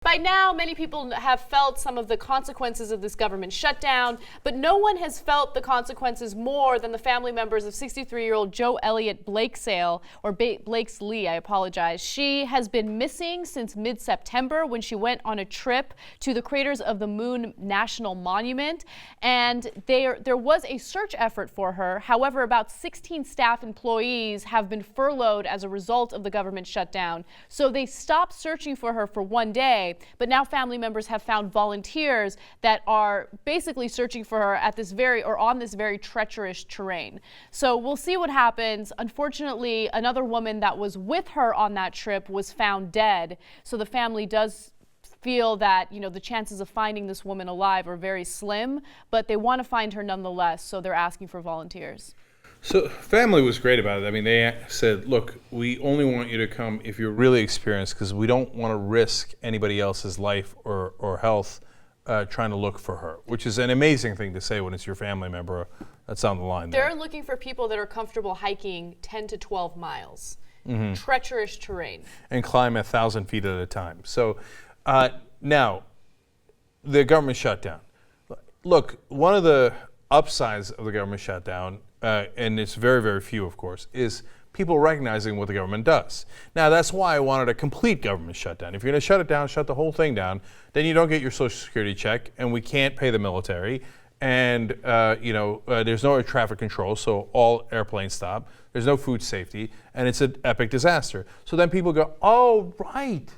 By now, many people have felt some of the consequences of this government shutdown, but no one has felt the consequences more than the family members of 63-year-old Jo Elliott-Blakeslee, I apologize. She has been missing since mid-September when she went on a trip to the craters of the Moon National Monument, and there was a search effort for her. However, about 16 staff employees have been furloughed as a result of the government shutdown, so they stopped searching for her for one day, but now family members have found volunteers that are basically searching for her at this on this very treacherous terrain. So we'll see what happens. Unfortunately, another woman that was with her on that trip was found dead, so the family does feel that, the chances of finding this woman alive are very slim, but they want to find her nonetheless, so they're asking for volunteers. So family was great about it. I mean, they said, look, we only want you to come if you're really experienced, because we don't want to risk anybody else's life or health trying to look for her, which is an amazing thing to say when it's your family member that's on the line. They're looking for people that are comfortable hiking 10 to 12 miles, treacherous terrain. And climb 1,000 feet at a time. So now, the government shutdown. Look, one of the upsides of the government shutdown, and it's very, very few, of course, is people recognizing what the government does. Now, that's why I wanted a complete government shutdown. If you're going to shut it down, shut the whole thing down, then you don't get your Social Security check, and we can't pay the military, and there's no air traffic control, so all airplanes stop. There's no food safety, and it's an epic disaster. So then people go, oh, right,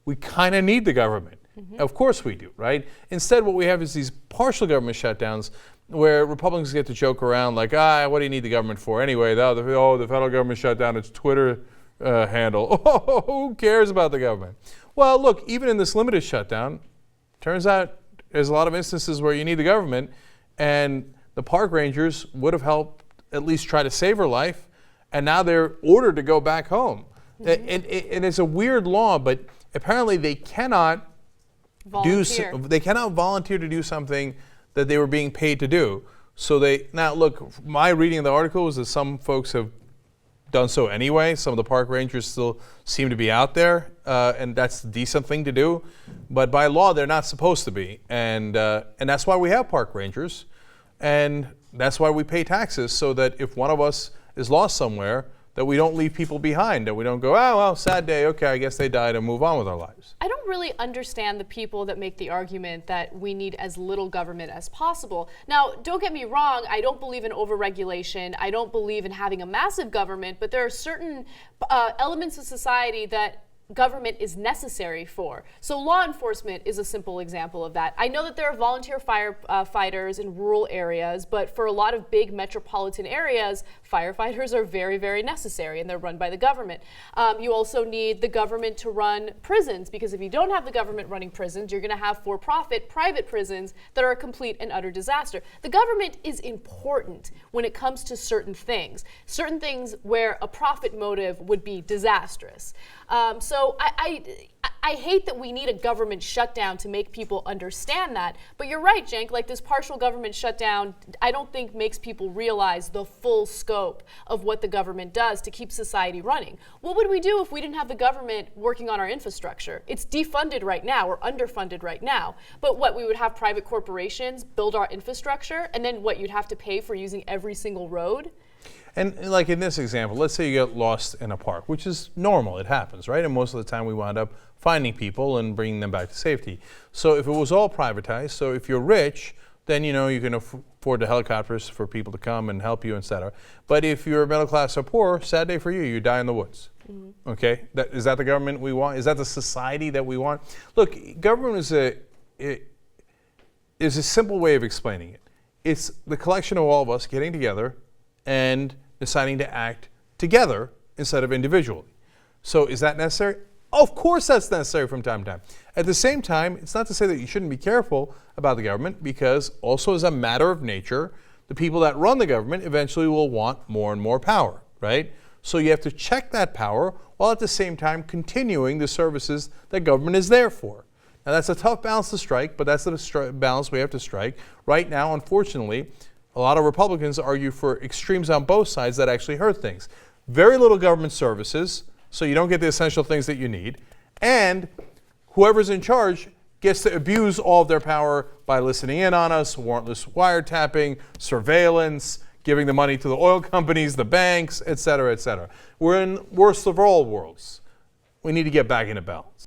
we kind of need the government. Of course we do, right? Instead, what we have is these partial government shutdowns where Republicans get to joke around like, what do you need the government for anyway? The federal government shut down its Twitter handle. Oh, who cares about the government? Well, look, even in this limited shutdown, turns out there's a lot of instances where you need the government, and the park rangers would have helped at least try to save her life, and now they're ordered to go back home. And it's a weird law, but apparently they cannot volunteer to do something that they were being paid to do. So now look, my reading of the article is that some folks have done so anyway. Some of the park rangers still seem to be out there, and that's a decent thing to do. But by law, they're not supposed to be. And that's why we have park rangers. And that's why we pay taxes, so that if one of us is lost somewhere, that we don't leave people behind, that we don't go, oh, well, sad day, okay, I guess they died, and move on with our lives. I don't really understand the people that make the argument that we need as little government as possible. Now, don't get me wrong, I don't believe in overregulation. I don't believe in having a massive government, but there are certain elements of society that government is necessary for. So law enforcement is a simple example of that. I know that there are volunteer firefighters in rural areas, but for a lot of big metropolitan areas, firefighters are very, very necessary, and they're run by the government. You also need the government to run prisons, because if you don't have the government running prisons, you're going to have for-profit private prisons that are a complete and utter disaster. The government is important when it comes to certain things where a profit motive would be disastrous. So I hate that we need a government shutdown to make people understand that. But you're right, Cenk, like this partial government shutdown, I don't think makes people realize the full scope of what the government does to keep society running. What would we do if we didn't have the government working on our infrastructure? It's defunded right now, or underfunded right now. But what, we would have private corporations build our infrastructure, and then what, you'd have to pay for using every single road? And like in this example, let's say you get lost in a park, which is normal, it happens, right? And most of the time we wind up finding people and bringing them back to safety. So if it was all privatized, so if you're rich, then you can afford the helicopters for people to come and help you, etc. But if you're middle class or poor, sad day for you, you die in the woods. Okay, is that the government we want? Is that the society that we want? Look, government is a simple way of explaining it. It's the collection of all of us getting together and deciding to act together instead of individually. So is that necessary? Of course that's necessary from time to time. At the same time, it's not to say that you shouldn't be careful about the government, because also as a matter of nature, the people that run the government eventually will want more and more power, right? So you have to check that power while at the same time continuing the services that government is there for. Now that's a tough balance to strike, but that's the balance we have to strike. Right now, unfortunately, a lot of Republicans argue for extremes on both sides that actually hurt things. Very little government services, so you don't get the essential things that you need, and whoever's in charge gets to abuse all of their power by listening in on us, warrantless wiretapping, surveillance, giving the money to the oil companies, the banks, et cetera, et cetera. We're in worst of all worlds. We need to get back into balance.